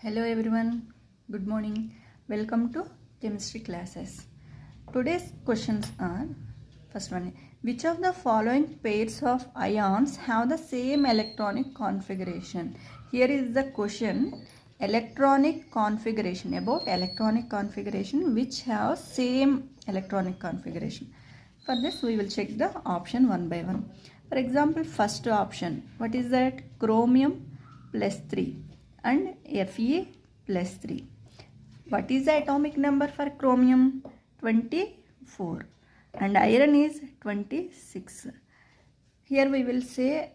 Hello everyone, good morning. Welcome to chemistry classes. Today's questions are, first one, which of the following pairs of ions have the same electronic configuration? Here is the question, electronic configuration, about electronic configuration which have same electronic configuration. For this we will check the option one by one. For example, first option, what is that? Chromium plus 3 and Fe plus 3. What is the atomic number for chromium? 24 and iron is 26. Here we will say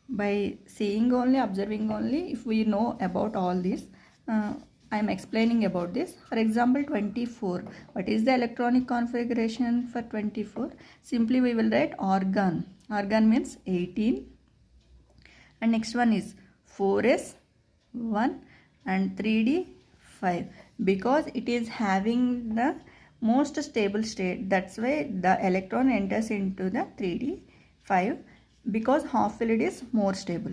by seeing only, observing only, if we know about all this. I am explaining about this. For example, 24. What is the electronic configuration for 24? Simply we will write argon. Argon means 18. And next one is 4s 1 and 3d 5, because it is having the most stable state. That's why the electron enters into the 3d 5, because half filled is more stable.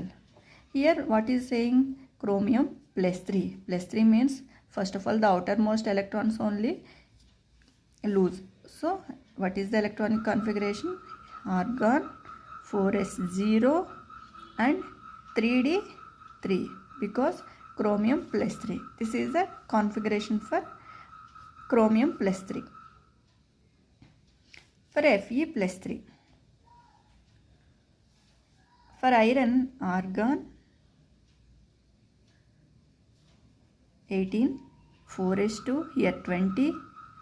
Here what is saying? Chromium plus 3. Plus 3 means first of all the outermost electrons only lose. So what is the electronic configuration? Argon 4s0 and 3d 3, because chromium plus 3. This is the configuration for chromium plus 3. For Fe plus 3. For iron, argon 18, 4s2, here 20,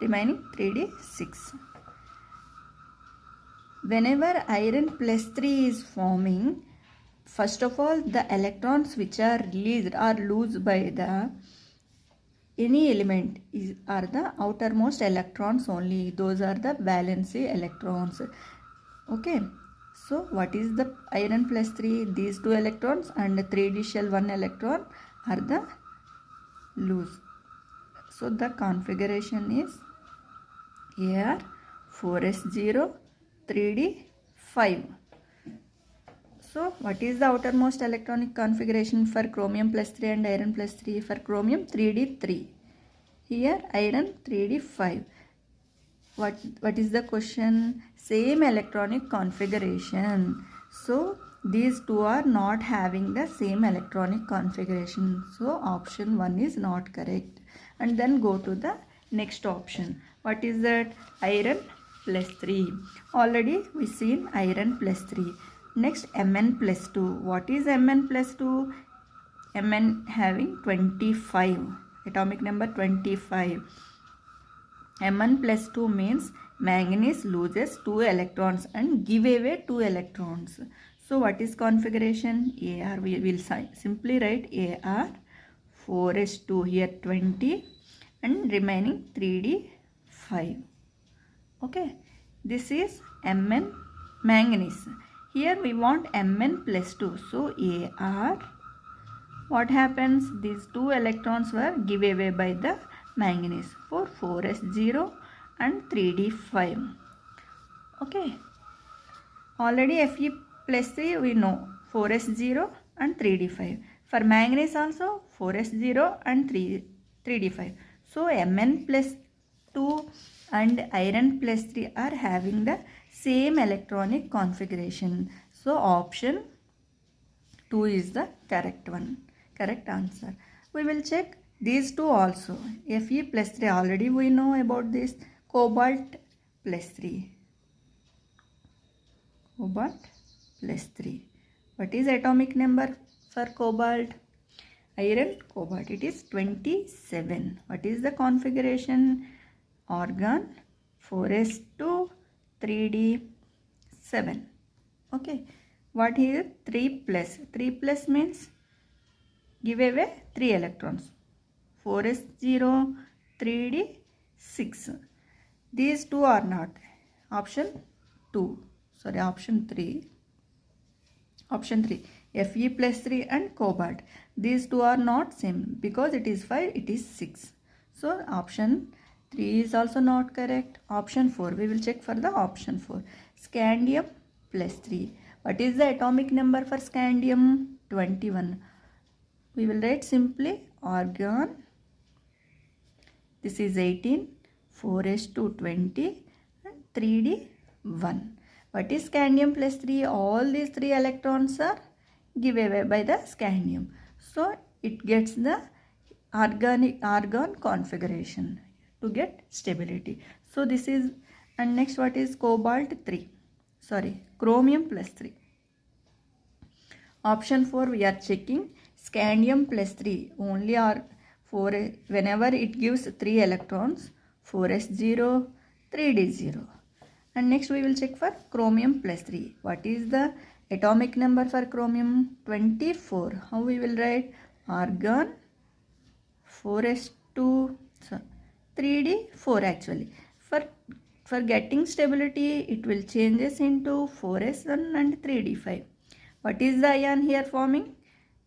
remaining 3d 6. Whenever iron plus 3 is forming, first of all the electrons which are released or lost by the any element are the outermost electrons only. Those are the valency electrons. Okay, so what is the iron plus 3? These two electrons and 3d shell 1 electron are the loose. So the configuration is Ar 4s0 3d 5. So what is the outermost electronic configuration for chromium plus 3 and iron plus 3? For chromium 3d 3. Here iron 3d 5. What is the question? Same electronic configuration. So these two are not having the same electronic configuration. So option 1 is not correct. And then go to the next option. What is that? Iron plus 3. Already we seen iron plus 3. Next Mn plus 2. What is Mn plus 2? Mn having 25. Atomic number 25. Mn plus 2 means manganese loses 2 electrons and give away 2 electrons. So what is configuration? Ar, we will simply write Ar 4s2, here 20 and remaining 3d 5. Okay, this is Mn manganese. Here we want Mn plus 2. So Ar, what happens? These 2 electrons were given away by the manganese for 4s0 and 3d 5. Okay. Already Fe plus 3 we know, 4s0 and 3d 5. For manganese also 4s0 and 3d 5. So Mn plus 2 and iron plus 3 are having the same electronic configuration. So option 2 is the correct one, correct answer. We will check these two also. Fe plus 3, already we know about this. Cobalt plus 3. Cobalt plus 3. What is atomic number for cobalt? Iron, cobalt, it is 27. What is the configuration? Argon 4s2 3d 7. Okay, what here? 3 plus. 3 plus means give away 3 electrons. 4s0 3d 6. These two are not. Option 2. Sorry, option 3. Option 3. Fe plus 3 and cobalt. These two are not same, because it is 5, it is 6. So option 3 is also not correct. Option 4. We will check for the option 4. Scandium plus 3. What is the atomic number for scandium? 21. We will write simply argon. This is 18, 4s2 20 and 3d 1. What is scandium plus 3? All these 3 electrons are given away by the scandium. So it gets the argon configuration to get stability. So this is, and next what is chromium plus 3. Option 4 we are checking scandium plus 3 only, or 4 whenever it gives 3 electrons, 4s0, 3d0. And next we will check for chromium plus 3. What is the atomic number for chromium? 24. How we will write? Argon 4s2, 3d 4 actually. For getting stability, it will changes into 4s1 and 3d5. What is the ion here forming?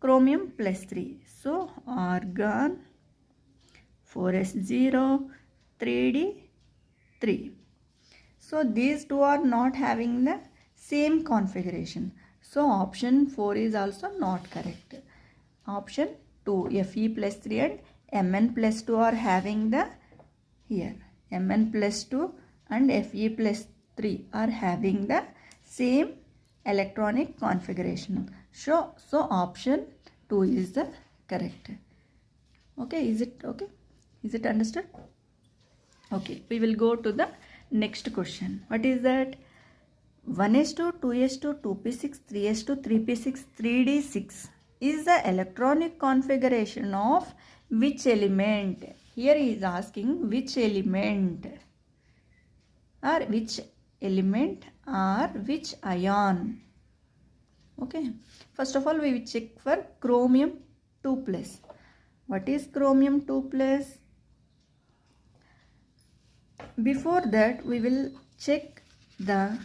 Chromium plus 3. So argon 4s0, 3d3. So these two are not having the same configuration. So option 4 is also not correct. Option 2, Fe plus 3 and Mn plus 2 are having the, here Mn plus 2 and Fe plus 3 are having the same electronic configuration. So option 2 is the correct. Okay, is it okay? Is it understood? Okay, we will go to the next question. What is that? 1s2, 2s2, 2p6, 3s2, 3p6, 3d6 is the electronic configuration of which element? Here he is asking which element or which ion. Okay, first of all we will check for chromium 2+. What is chromium 2+? Before that we will check the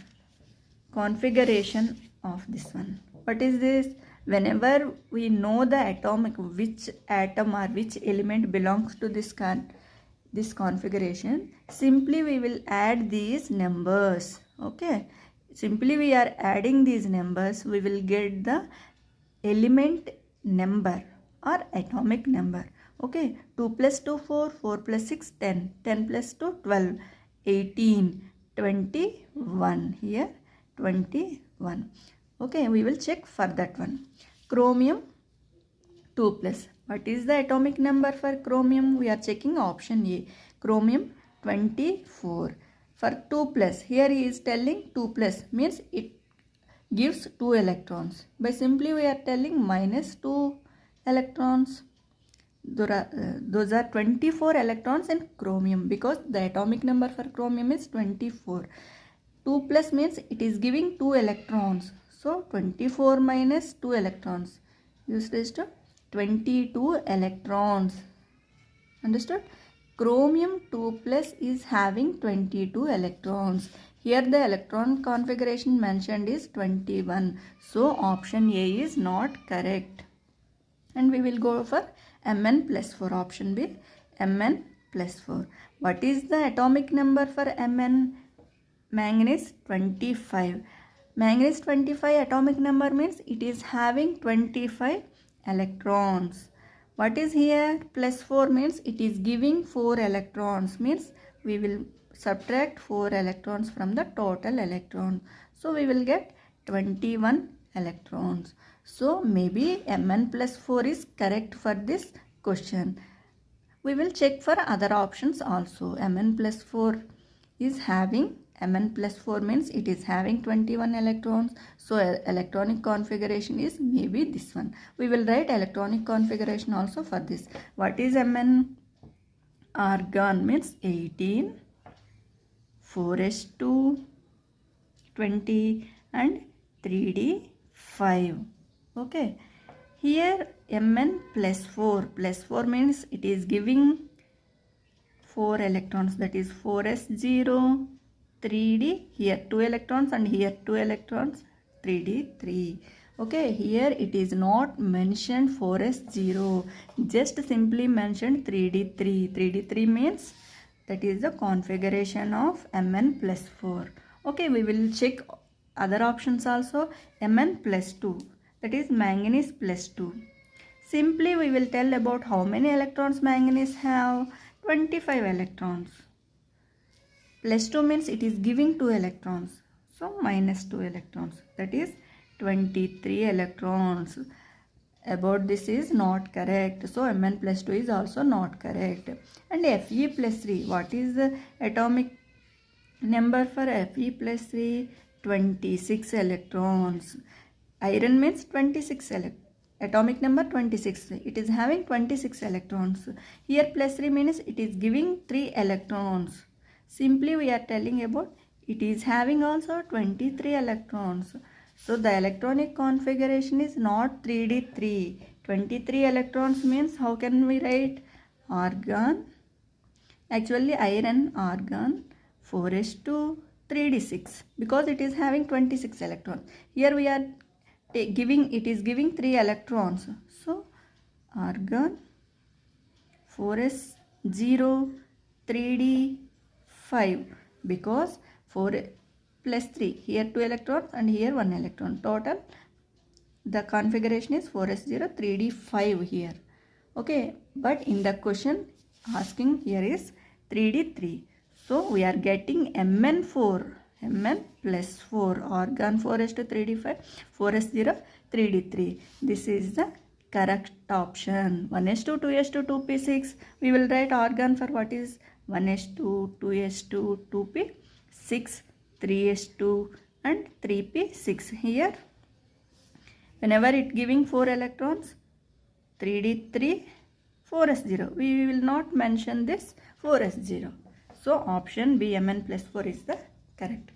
configuration of this one. What is this? Whenever we know the atomic, which atom or which element belongs to this configuration, simply we will add these numbers. Okay, simply we are adding these numbers, we will get the element number or atomic number. Okay, 2 plus 2 4, 4 plus 6 10, 10 plus 2 12, 18, 21, here 21. Okay, we will check for that one. Chromium 2+. What is the atomic number for chromium? We are checking option A. Chromium 24. For 2+, here he is telling 2+, means it gives 2 electrons. By simply we are telling minus 2 electrons. Those are 24 electrons in chromium, because the atomic number for chromium is 24. 2+ means it is giving 2 electrons. So 24 minus 2 electrons gives rise to 22 electrons. Understood? Chromium 2+ is having 22 electrons. Here the electron configuration mentioned is 21. So option A is not correct. And we will go for Mn plus 4. Option B, Mn plus 4. What is the atomic number for Mn? Manganese 25. Manganese 25 atomic number means it is having 25 electrons. What is here? Plus 4 means it is giving 4 electrons, means we will subtract 4 electrons from the total electron. So we will get 21 electrons. So maybe Mn plus 4 is correct for this question. We will check for other options also. Mn plus 4 is having, Mn plus 4 means it is having 21 electrons. So electronic configuration is maybe this one. We will write electronic configuration also for this. What is Mn? Argon means 18, 4s2, 20 and 3d5. Okay. Here Mn plus 4. Plus 4 means it is giving 4 electrons, that is 4s0, 3d, here 2 electrons and here 2 electrons, 3d3. Okay, here it is not mentioned 4s0, just simply mentioned 3d3. 3d3 means that is the configuration of Mn plus 4. Okay, we will check other options also. Mn plus 2, that is manganese plus 2. Simply we will tell about how many electrons manganese have. 25 electrons. Plus 2 means it is giving 2 electrons. So minus 2 electrons. That is 23 electrons. About this is not correct. So Mn plus 2 is also not correct. And Fe plus 3. What is the atomic number for Fe plus 3? 26 electrons. Iron means 26 electrons. Atomic number 26. It is having 26 electrons. Here plus 3 means it is giving 3 electrons. Simply we are telling about it is having also 23 electrons. So the electronic configuration is not 3d3. 23 electrons means how can we write? Argon. Actually iron argon 4s2 3d6 because it is having 26 electrons. Here we are giving, it is giving 3 electrons. So argon 4s0 3d5 because 4 plus 3, here 2 electrons and here 1 electron. Total the configuration is 4s0 3d5 here. Okay, but in the question asking here is 3d3. So we are getting Mn4. Mn plus 4, argon 4s2 3d5, 4s0 3d3. This is the correct option. 1s2 2s2 2p6. We will write argon for what is 1s2 2s2 2p 6 3s2 and 3p6. Here whenever it giving 4 electrons 3d3 4s0. We will not mention this 4s0. So option B Mn plus 4 is the correct.